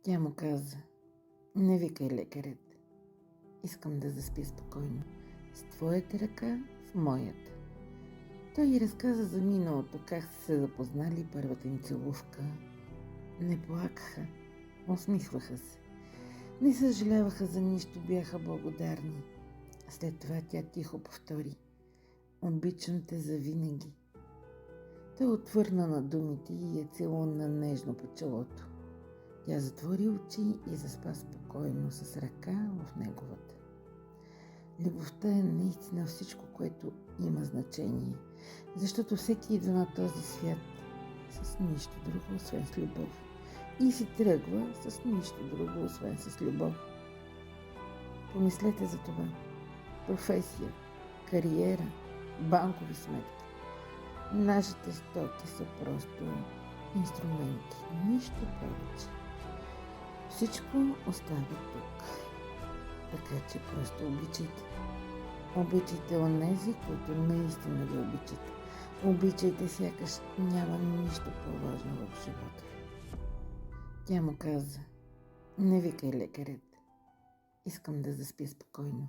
Тя му каза: не викай лекарят. Искам да заспя спокойно, с твоята ръка в моята. Той й разказа за миналото, как са се запознали, първата им целувка. Не плакаха, усмихваха се. Не съжаляваха за нищо, бяха благодарни. След това тя тихо повтори: обичам те завинаги. Той отвърна на думите и я целуна нежно по челото. Тя затвори очи и заспа спокойно с ръка в неговата. Любовта е наистина всичко, което има значение, защото всеки идва на този свят с нищо друго, освен с любов. И си тръгва с нищо друго, освен с любов. Помислете за това. Професия, кариера, банкови сметки. Нашите стоки са просто инструменти, нищо повече. Всичко остава тук. Така че просто обичайте. Обичайте онези, които наистина ви обичат. Обичайте, сякаш няма нищо по-важно в живота. Тя му каза: не викай лекарят. Искам да заспя спокойно,